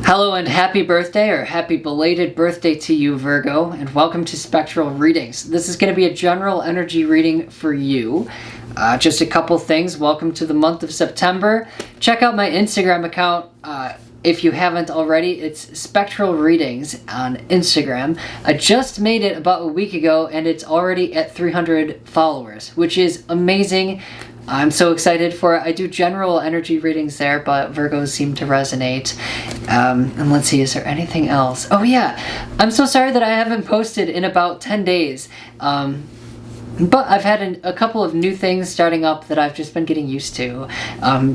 Hello and happy birthday, or happy belated birthday to you, Virgo, and welcome to Spectral Readings. This is going to be a general energy reading for you. Just a couple things. Welcome to the month of September. Check out my Instagram account if you haven't already. It's Spectral Readings on Instagram. I just made it about a week ago and it's already at 300 followers, which is amazing. I'm so excited for it. I do general energy readings there, but Virgos seem to resonate. And let's see, is there anything else? Oh yeah, I'm so sorry that I haven't posted in about 10 days. But I've had a couple of new things starting up that I've just been getting used to,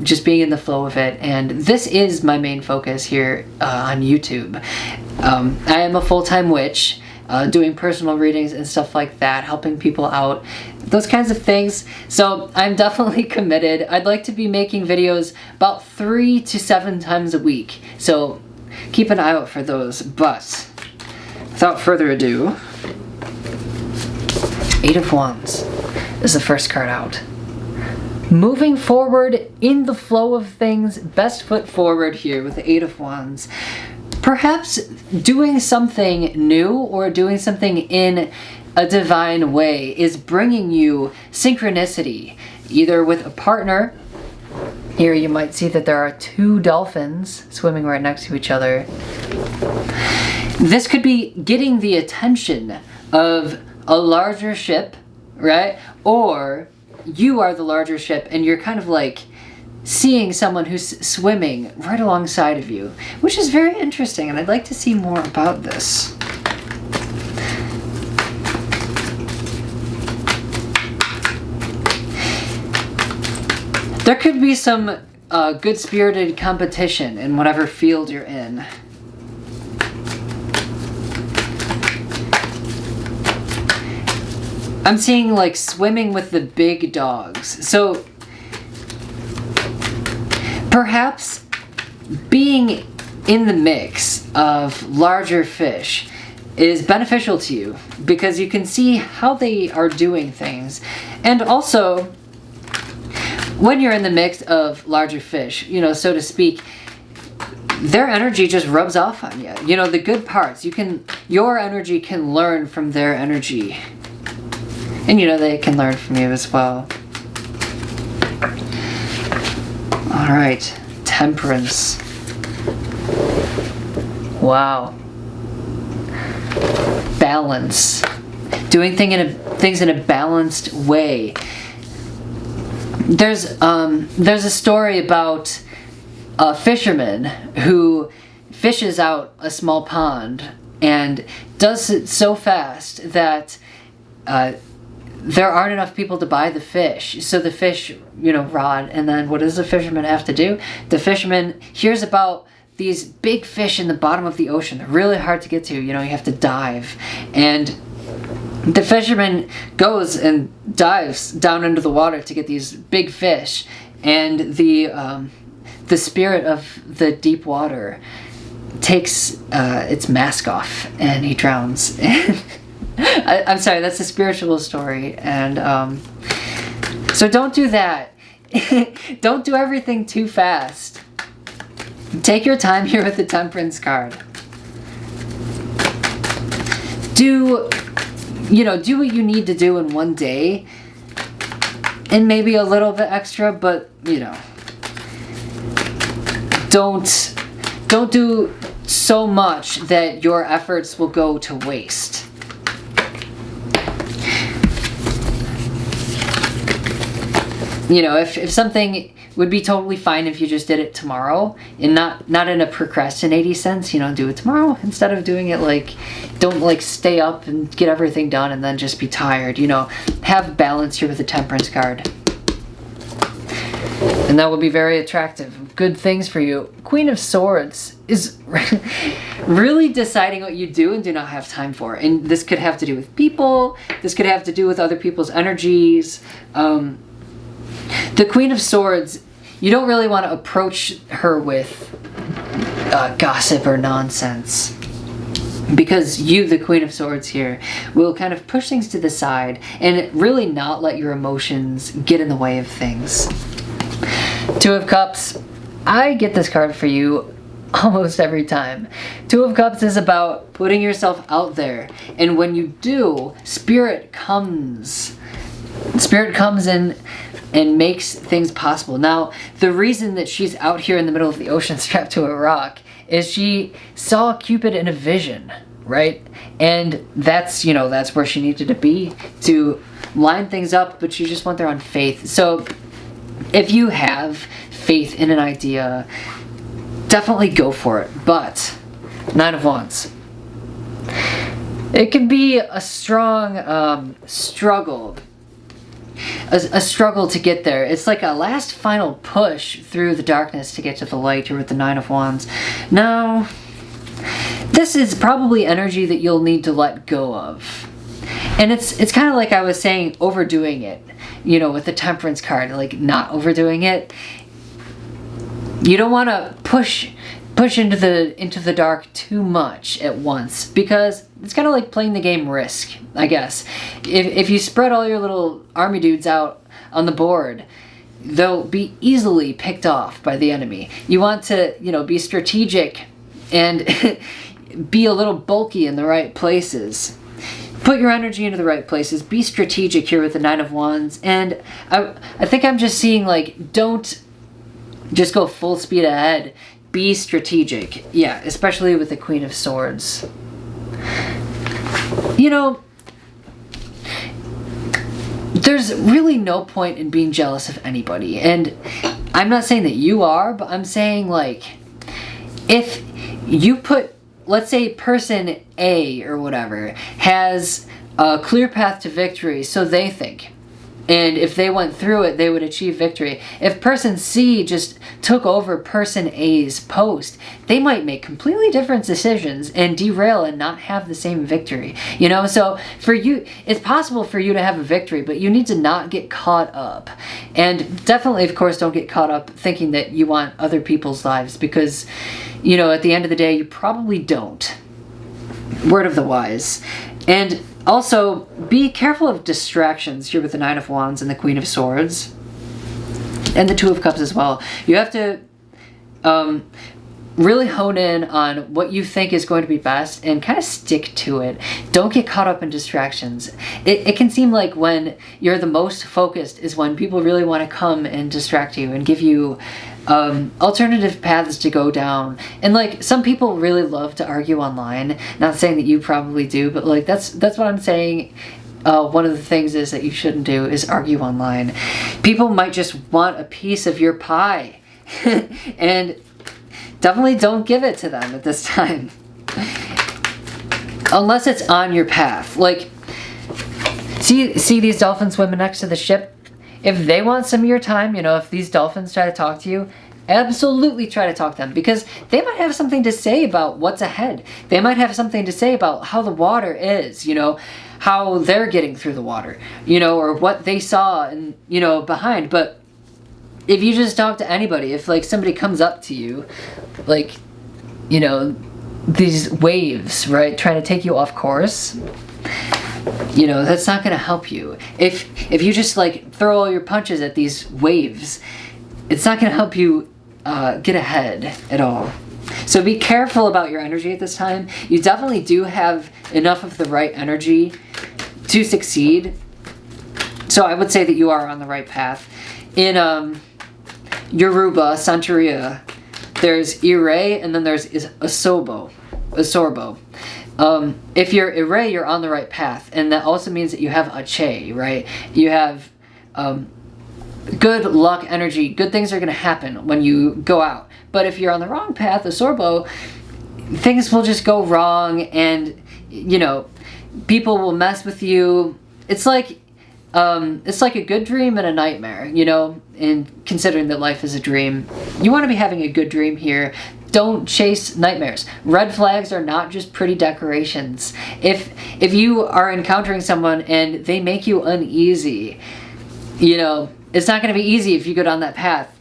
just being in the flow of it. And this is my main focus here on YouTube. I am a full-time witch, doing personal readings and stuff like that, helping people out, those kinds of things. So I'm definitely committed. I'd like to be making videos about 3 to 7 times a week. So keep an eye out for those. But without further ado, 8 of Wands is the first card out. Moving forward in the flow of things, best foot forward here with the 8 of Wands. Perhaps doing something new or doing something in a divine way is bringing you synchronicity, either with a partner. Here you might see that there are 2 dolphins swimming right next to each other. This could be getting the attention of a larger ship, right? Or you are the larger ship and you're kind of like seeing someone who's swimming right alongside of you, which is very interesting, and I'd like to see more about this. There could be some good-spirited competition in whatever field you're in. I'm seeing like swimming with the big dogs. So perhaps being in the mix of larger fish is beneficial to you because you can see how they are doing things. And also, when you're in the mix of larger fish, you know, so to speak, their energy just rubs off on you. You know, the good parts, your energy can learn from their energy. And you know, they can learn from you as well. All right, Temperance. Wow. Balance. Doing things in a balanced way. There's a story about a fisherman who fishes out a small pond and does it so fast that there aren't enough people to buy the fish. So the fish, you know, rot. And then what does the fisherman have to do? The fisherman hears about these big fish in the bottom of the ocean. They're really hard to get to. You know, you have to dive. And the fisherman goes and dives down into the water to get these big fish. And the spirit of the deep water takes its mask off and he drowns. I'm sorry, that's a spiritual story, and so don't do that. Don't do everything too fast. Take your time here with the Temperance card. Do what you need to do in one day, and maybe a little bit extra, but you know, don't do so much that your efforts will go to waste. You know, if something would be totally fine if you just did it tomorrow, and not in a procrastinating sense, you know, do it tomorrow instead of doing it like, don't like stay up and get everything done and then just be tired, you know. Have balance here with the Temperance card. And that will be very attractive. Good things for you. Queen of Swords is really deciding what you do and do not have time for. And this could have to do with people. This could have to do with other people's energies. The Queen of Swords, you don't really want to approach her with gossip or nonsense. Because you, the Queen of Swords here, will kind of push things to the side and really not let your emotions get in the way of things. 2 of Cups. I get this card for you. almost every time. Two of Cups is about putting yourself out there. And when you do, Spirit comes. Spirit comes in and makes things possible. Now, the reason that she's out here in the middle of the ocean strapped to a rock is she saw Cupid in a vision, right? And that's, you know, that's where she needed to be to line things up, but she just went there on faith. So if you have faith in an idea, definitely go for it. But Nine of Wands, it can be a strong struggle. A struggle to get there. It's like a last final push through the darkness to get to the light here with the Nine of Wands. Now, this is probably energy that you'll need to let go of. And it's kind of like I was saying, overdoing it. You know, with the Temperance card, like not overdoing it. You don't want to push into the dark too much at once, because it's kind of like playing the game Risk, I guess. If you spread all your little army dudes out on the board, they'll be easily picked off by the enemy. You want to, you know, be strategic and be a little bulky in the right places. Put your energy into the right places. Be strategic here with the Nine of Wands. And I think I'm just seeing, like, don't just go full speed ahead. Be strategic. Yeah, especially with the Queen of Swords. You know, there's really no point in being jealous of anybody. And I'm not saying that you are, but I'm saying, like, if you put, let's say person A or whatever has a clear path to victory, so they think. And if they went through it, they would achieve victory. If person C just took over person A's post, they might make completely different decisions and derail and not have the same victory. You know, so for you, it's possible for you to have a victory, but you need to not get caught up. And definitely, of course, don't get caught up thinking that you want other people's lives, because, you know, at the end of the day, you probably don't. Word of the wise. And also, be careful of distractions here with the Nine of Wands and the Queen of Swords. And the Two of Cups as well. You have to really hone in on what you think is going to be best and kind of stick to it. Don't get caught up in distractions. It can seem like when you're the most focused is when people really want to come and distract you and give you alternative paths to go down. And like, some people really love to argue online. Not saying that you probably do, but like that's what I'm saying. One of the things is that you shouldn't do is argue online. People might just want a piece of your pie. And definitely don't give it to them at this time. Unless it's on your path. Like, see these dolphins swimming next to the ship? If they want some of your time, you know, if these dolphins try to talk to you, absolutely try to talk to them, because they might have something to say about what's ahead. They might have something to say about how the water is, you know, how they're getting through the water, you know, or what they saw and, you know, behind. But if you just talk to anybody, if like somebody comes up to you, like, you know, these waves, right, trying to take you off course, you know, that's not going to help you. If you just like throw all your punches at these waves, it's not going to help you get ahead at all. So be careful about your energy at this time. You definitely do have enough of the right energy to succeed. So I would say that you are on the right path. In Yoruba, Santeria, there's Ire, and then there's Asorbo. If you're Ire, you're on the right path. And that also means that you have Ache, right? You have good luck energy. Good things are going to happen when you go out. But if you're on the wrong path, Asorbo, things will just go wrong, and, you know, people will mess with you. It's like a good dream and a nightmare, you know, and considering that life is a dream. You want to be having a good dream here. Don't chase nightmares. Red flags are not just pretty decorations. If you are encountering someone and they make you uneasy, you know, it's not going to be easy if you go down that path.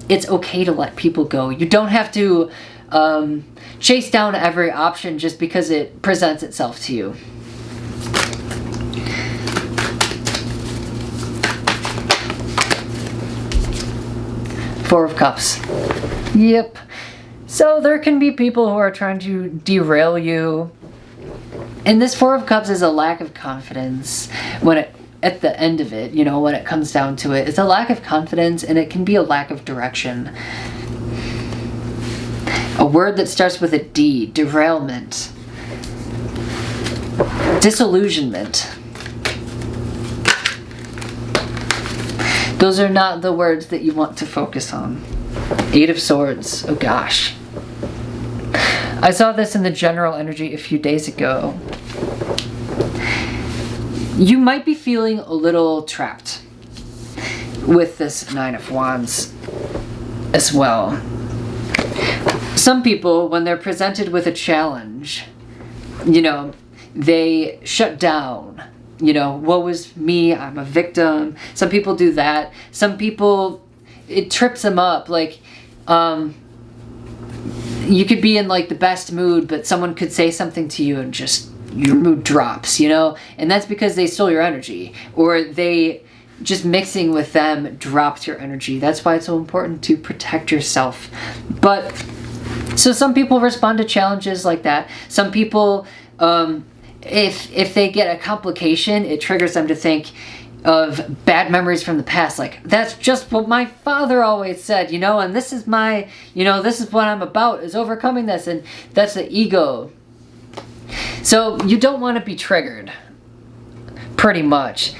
It's okay to let people go. You don't have to chase down every option just because it presents itself to you. Four of Cups. Yep. So there can be people who are trying to derail you. And this Four of Cups is a lack of confidence at the end of it, when it comes down to it. It's a lack of confidence, and it can be a lack of direction. A word that starts with a D, derailment, disillusionment. Those are not the words that you want to focus on. Eight of Swords, oh gosh. I saw this in the general energy a few days ago. You might be feeling a little trapped with this Nine of Wands as well. Some people, when they're presented with a challenge, they shut down. Woe is me, I'm a victim. Some people do that. Some people, it trips them up. Like, you could be in like the best mood, but someone could say something to you and just your mood drops, and that's because they stole your energy, or they just mixing with them dropped your energy. That's why it's so important to protect yourself. But so some people respond to challenges like that. Some people, if they get a complication, it triggers them to think of bad memories from the past. Like, that's just what my father always said, and this is my, this is what I'm about, is overcoming this. And that's the ego. So you don't want to be triggered, pretty much.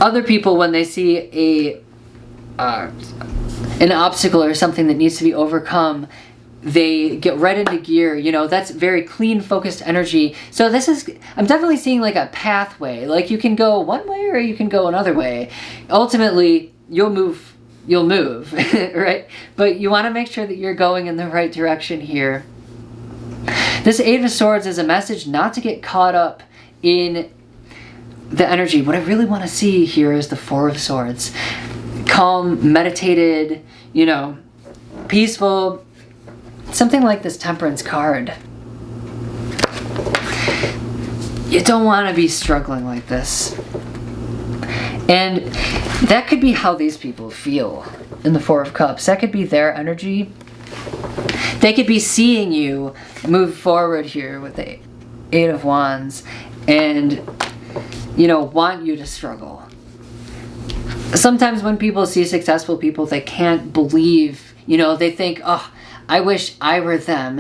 Other people, when they see an obstacle or something that needs to be overcome, they get right into gear. That's very clean, focused energy. So I'm definitely seeing like a pathway. Like, you can go one way or you can go another way. Ultimately, you'll move, right? But you want to make sure that you're going in the right direction here. This Eight of Swords is a message not to get caught up in the energy. What I really want to see here is the Four of Swords. Calm, meditated, peaceful. Something like this Temperance card. You don't want to be struggling like this. And that could be how these people feel in the Four of Cups. That could be their energy. They could be seeing you move forward here with the Eight of Wands and, want you to struggle. Sometimes when people see successful people, they can't believe, they think, oh, I wish I were them,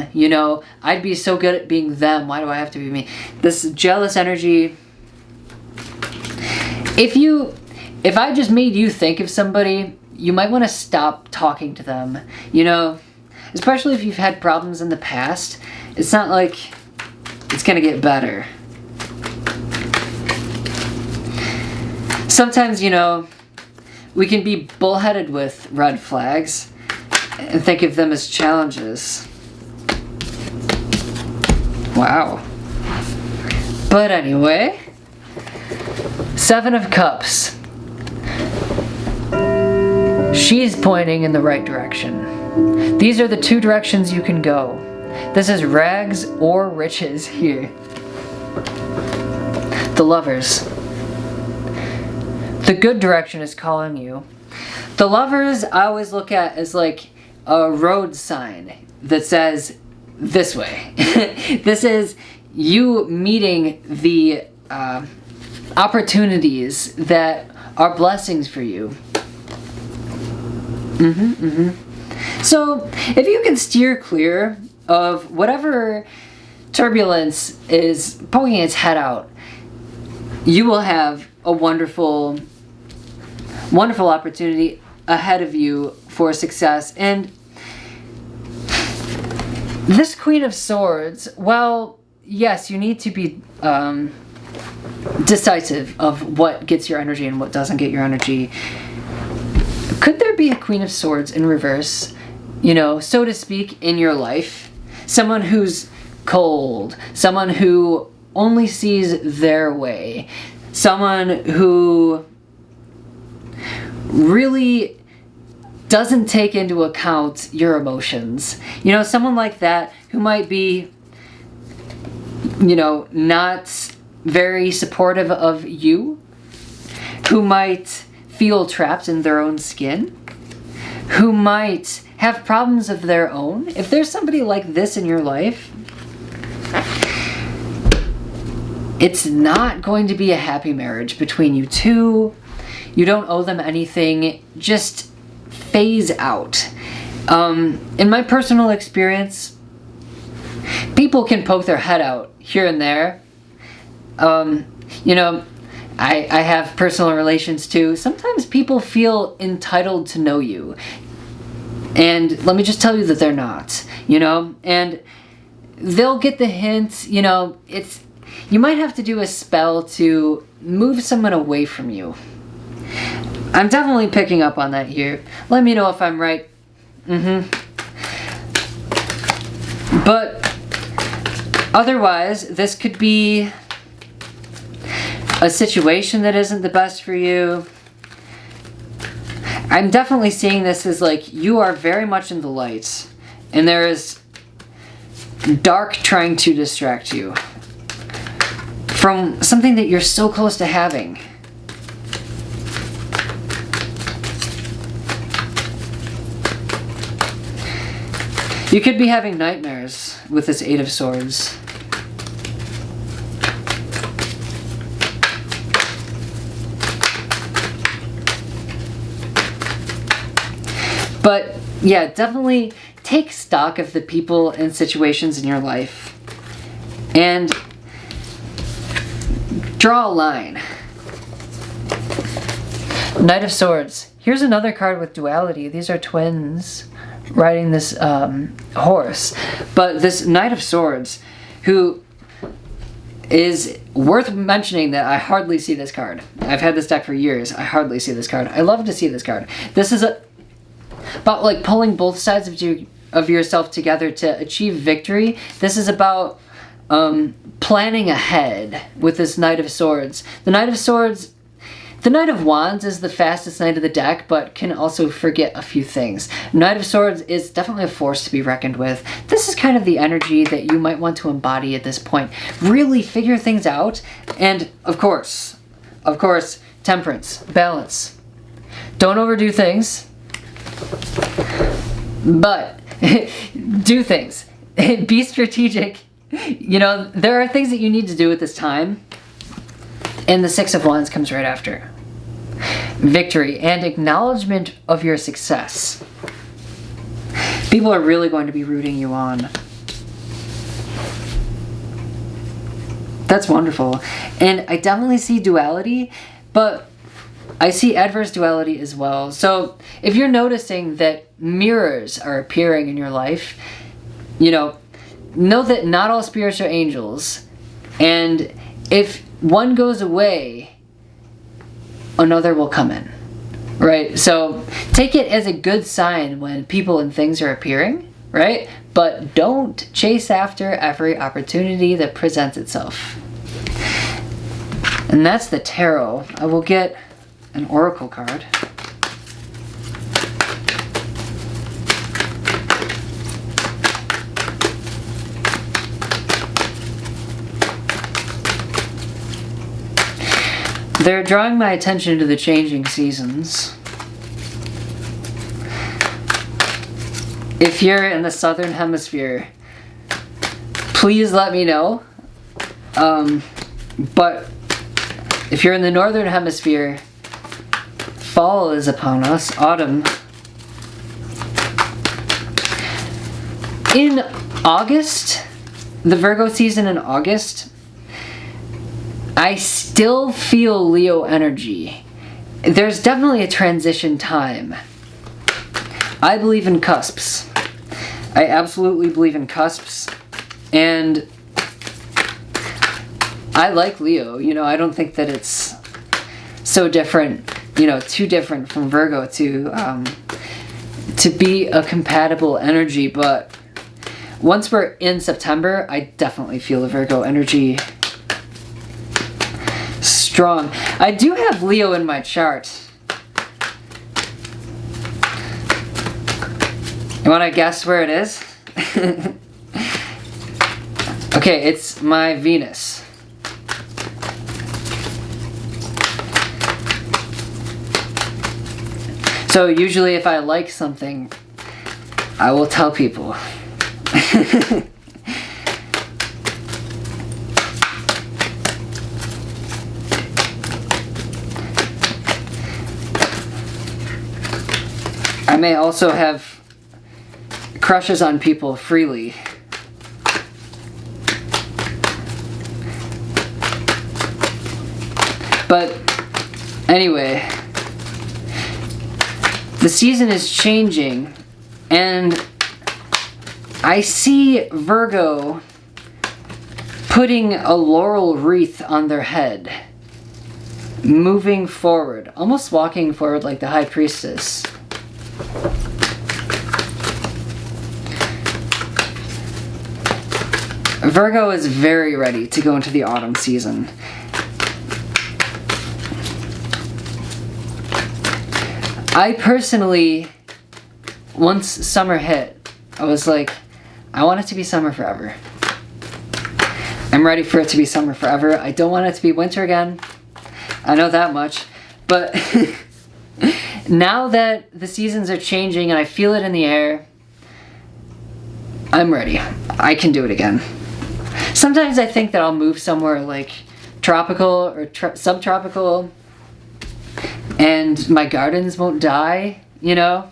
I'd be so good at being them. Why do I have to be me? This jealous energy. If I just made you think of somebody, you might want to stop talking to them, especially if you've had problems in the past. It's not like it's gonna get better. Sometimes, we can be bullheaded with red flags and think of them as challenges. Wow. But anyway, Seven of Cups. She's pointing in the right direction. These are the two directions you can go. This is rags or riches here. The Lovers. The good direction is calling you. The Lovers I always look at as like a road sign that says this way. This is you meeting the opportunities that are blessings for you. So if you can steer clear of whatever turbulence is poking its head out, you will have a wonderful opportunity ahead of you for success. And this Queen of Swords, well, yes, you need to be decisive of what gets your energy and what doesn't get your energy. Could there be a Queen of Swords in reverse, so to speak, in your life? Someone who's cold, someone who only sees their way, someone who really doesn't take into account your emotions. Someone like that who might be, not very supportive of you, who might feel trapped in their own skin, who might have problems of their own. If there's somebody like this in your life, it's not going to be a happy marriage between you two. You don't owe them anything. Just phase out. In my personal experience, people can poke their head out here and there. You know, I have personal relations too. Sometimes people feel entitled to know you. And let me just tell you that they're not, you know? And they'll get the hint, you know, you might have to do a spell to move someone away from you. I'm definitely picking up on that here. Let me know if I'm right. But otherwise, this could be a situation that isn't the best for you. I'm definitely seeing this as like you are very much in the light, and there is dark trying to distract you from something that you're so close to having. You could be having nightmares with this Eight of Swords. But yeah, definitely take stock of the people and situations in your life and draw a line. Knight of Swords. Here's another card with duality. These are twins riding this horse. But this Knight of Swords, who is worth mentioning that I hardly see this card. I've had this deck for years. I hardly see this card. I love to see this card. This is about like pulling both sides of yourself together to achieve victory. This is about planning ahead with this Knight of Swords. The Knight of Swords, the Knight of Wands is the fastest knight of the deck, but can also forget a few things. Knight of Swords is definitely a force to be reckoned with. This is kind of the energy that you might want to embody at this point. Really figure things out, and of course, temperance, balance. Don't overdo things, but do things. Be strategic. You know, there are things that you need to do at this time. And the Six of Wands comes right after. Victory and acknowledgement of your success. People are really going to be rooting you on. That's wonderful. And I definitely see duality, but I see adverse duality as well. So if you're noticing that mirrors are appearing in your life, you know that not all spirits are angels. And if one goes away, another will come in, right? So take it as a good sign when people and things are appearing, right? But don't chase after every opportunity that presents itself. And that's the tarot. I will get an oracle card. They're drawing my attention to the changing seasons. If you're in the southern hemisphere, please let me know. But if you're in the northern hemisphere, fall is upon us, autumn. In August, the Virgo season in August, I still feel Leo energy. There's definitely a transition time. I believe in cusps. I absolutely believe in cusps. And I like Leo. You know, I don't think that it's so different, you know, too different from Virgo to be a compatible energy. But once we're in September, I definitely feel the Virgo energy strong. I do have Leo in my chart. You want to guess where it is? Okay, it's my Venus. So usually if I like something, I will tell people. I may also have crushes on people freely. But anyway, the season is changing, and I see Virgo putting a laurel wreath on their head, moving forward, almost walking forward like the High Priestess. Virgo is very ready to go into the autumn season. I personally, once summer hit, I was like, I want it to be summer forever. I'm ready for it to be summer forever. I don't want it to be winter again. I know that much. But now that the seasons are changing and I feel it in the air, I'm ready. I can do it again. Sometimes I think that I'll move somewhere like tropical or subtropical and my gardens won't die, you know?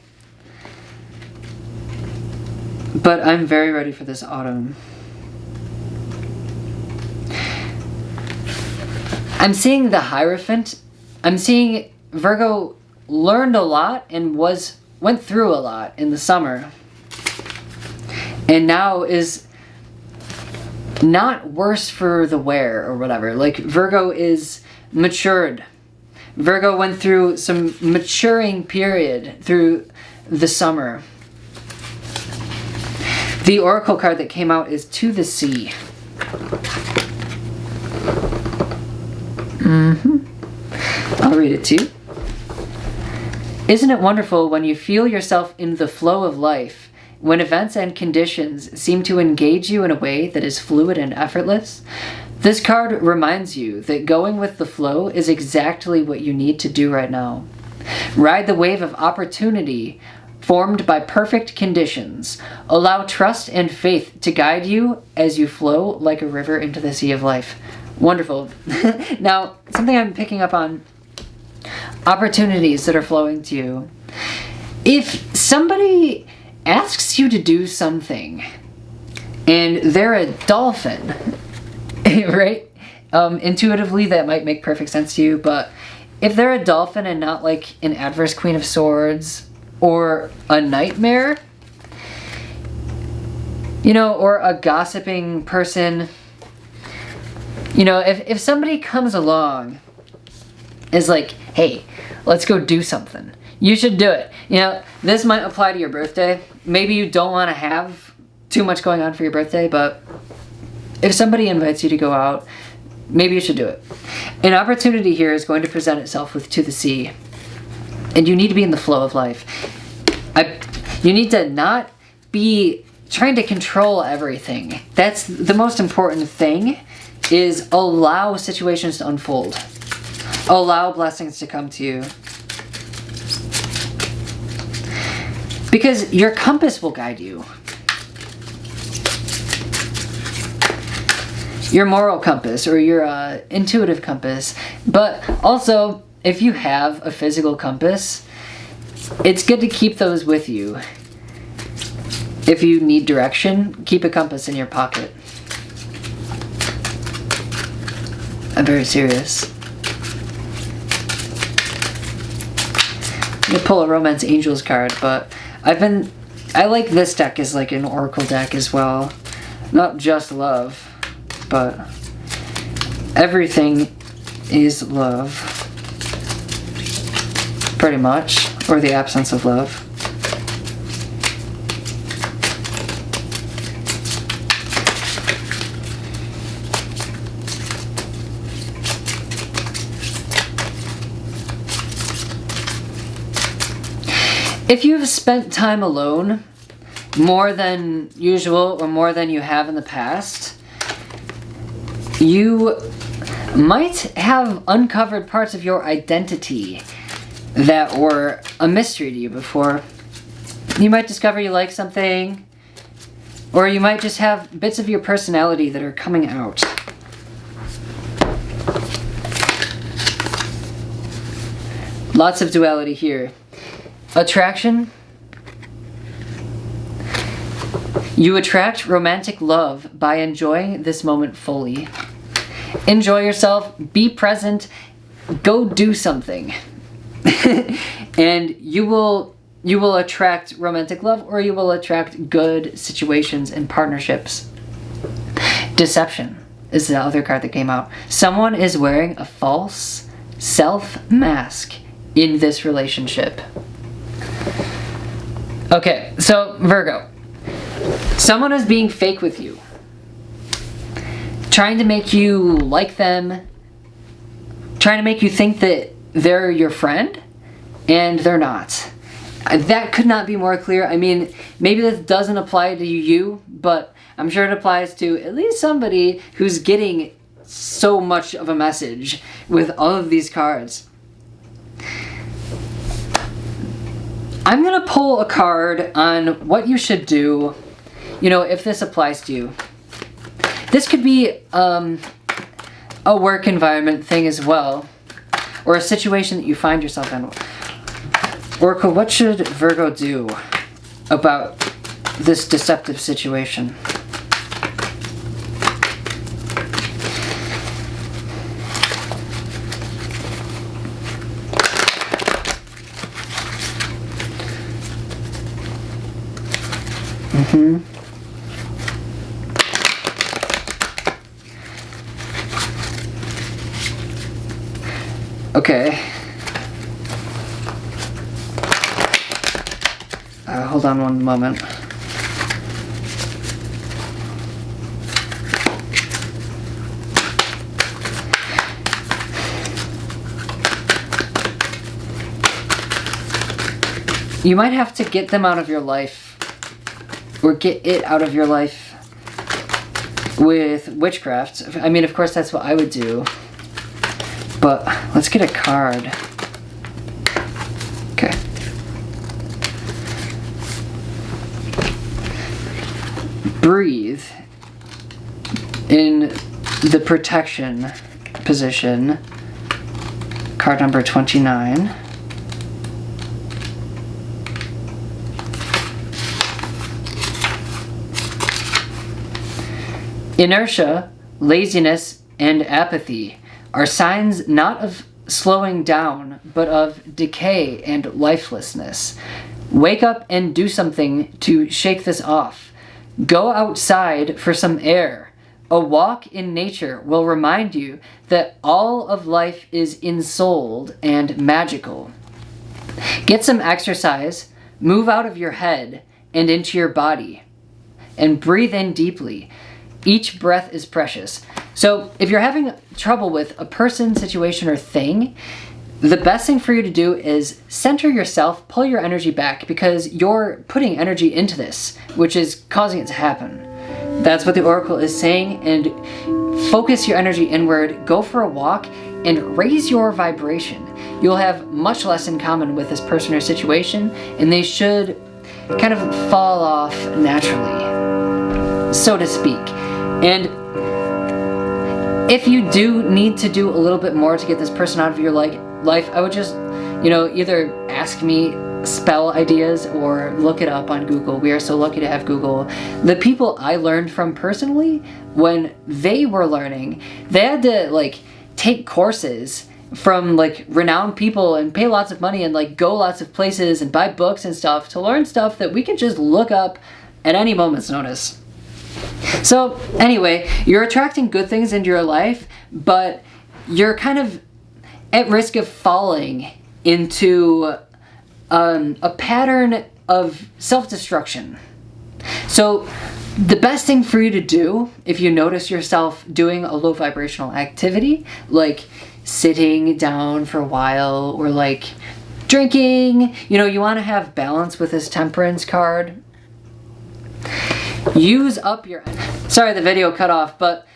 But I'm very ready for this autumn. I'm seeing the Hierophant. I'm seeing Virgo learned a lot and went through a lot in the summer. And now is not worse for the wear or whatever. Like, Virgo is matured. Virgo went through some maturing period through the summer. The oracle card that came out is To the Sea. I'll read it to you. Isn't it wonderful when you feel yourself in the flow of life, when events and conditions seem to engage you in a way that is fluid and effortless? This card reminds you that going with the flow is exactly what you need to do right now. Ride the wave of opportunity formed by perfect conditions. Allow trust and faith to guide you as you flow like a river into the sea of life. Wonderful. Now, something I'm picking up on, opportunities that are flowing to you. If somebody asks you to do something and they're a dolphin, right? Intuitively, that might make perfect sense to you, but if they're a dolphin and not like an adverse Queen of Swords or a nightmare, you know, or a gossiping person, you know, if somebody comes along, is like, hey, let's go do something, you should do it. You know, this might apply to your birthday. Maybe you don't want to have too much going on for your birthday, but if somebody invites you to go out, maybe you should do it. An opportunity here is going to present itself with To the Sea. And you need to be in the flow of life. You need to not be trying to control everything. That's the most important thing, is allow situations to unfold. Allow blessings to come to you. Because your compass will guide you. Your moral compass or your intuitive compass. But also, if you have a physical compass, it's good to keep those with you. If you need direction, keep a compass in your pocket. I'm very serious. I'm gonna pull a Romance Angels card, but I like this deck as like an oracle deck as well. Not just love, but everything is love. Pretty much. Or the absence of love. If you've spent time alone, more than usual or more than you have in the past, you might have uncovered parts of your identity that were a mystery to you before. You might discover you like something, or you might just have bits of your personality that are coming out. Lots of duality here. Attraction. You attract romantic love by enjoying this moment fully. Enjoy yourself, be present, go do something. And you will attract romantic love, or you will attract good situations and partnerships. Deception is the other card that came out. Someone is wearing a false self mask in this relationship. Okay, so Virgo. Someone is being fake with you. Trying to make you like them. Trying to make you think that they're your friend, and they're not. That could not be more clear. I mean, maybe this doesn't apply to you, but I'm sure it applies to at least somebody who's getting so much of a message with all of these cards. I'm gonna pull a card on what you should do, you know, if this applies to you. This could be a work environment thing as well, or a situation that you find yourself in. Oracle, what should Virgo do about this deceptive situation? Okay. Hold on one moment. You might have to get them out of your life, or get it out of your life with witchcraft. I mean, of course, that's what I would do. But let's get a card. Okay. Breathe in the protection position. Card number 29. Inertia, laziness, and apathy are signs not of slowing down, but of decay and lifelessness. Wake up and do something to shake this off. Go outside for some air. A walk in nature will remind you that all of life is ensouled and magical. Get some exercise, move out of your head and into your body, and breathe in deeply. Each breath is precious. So if you're having trouble with a person, situation, or thing, the best thing for you to do is center yourself, pull your energy back, because you're putting energy into this, which is causing it to happen. That's what the Oracle is saying, and focus your energy inward, go for a walk, and raise your vibration. You'll have much less in common with this person or situation, and they should kind of fall off naturally, so to speak. And if you do need to do a little bit more to get this person out of your life, I would just, either ask me spell ideas or look it up on Google. We are so lucky to have Google. The people I learned from personally, when they were learning, they had to take courses from renowned people and pay lots of money and go lots of places and buy books and stuff to learn stuff that we can just look up at any moment's notice. So anyway, you're attracting good things into your life, but you're kind of at risk of falling into a pattern of self-destruction. So the best thing for you to do, if you notice yourself doing a low vibrational activity, like sitting down for a while or drinking, you want to have balance with this Temperance card. Use up your, sorry the video cut off, but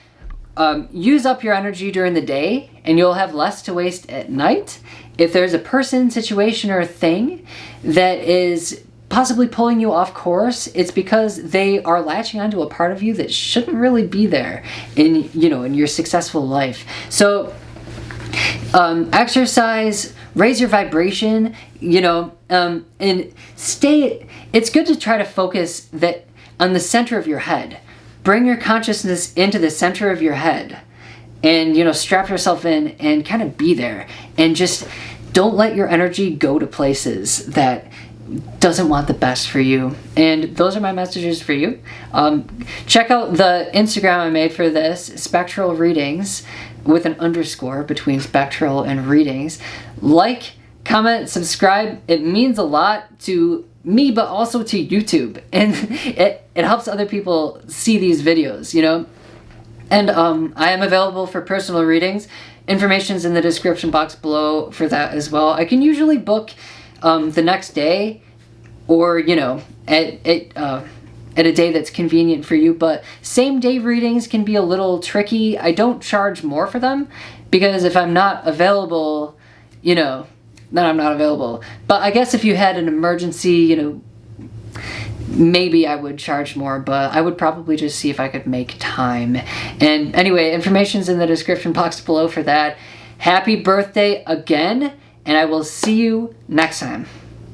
use up your energy during the day and you'll have less to waste at night. If there's a person, situation, or thing that is possibly pulling you off course, it's because they are latching onto a part of you that shouldn't really be there in, in your successful life. So exercise, raise your vibration, and it's good to try to focus that on the center of your head. Bring your consciousness into the center of your head and, strap yourself in and kind of be there, and just don't let your energy go to places that doesn't want the best for you. And those are my messages for you. Check out the Instagram I made for this, Spectral Readings, with an underscore between spectral and readings. Like, comment, subscribe. It means a lot to me, but also to YouTube, and it helps other people see these videos, And I am available for personal readings. Information's in the description box below for that as well. I can usually book the next day, or at a day that's convenient for you, but same day readings can be a little tricky. I don't charge more for them, because if I'm not available, then I'm not available. But I guess if you had an emergency, maybe I would charge more, but I would probably just see if I could make time. And anyway, information's in the description box below for that. Happy birthday again, and I will see you next time.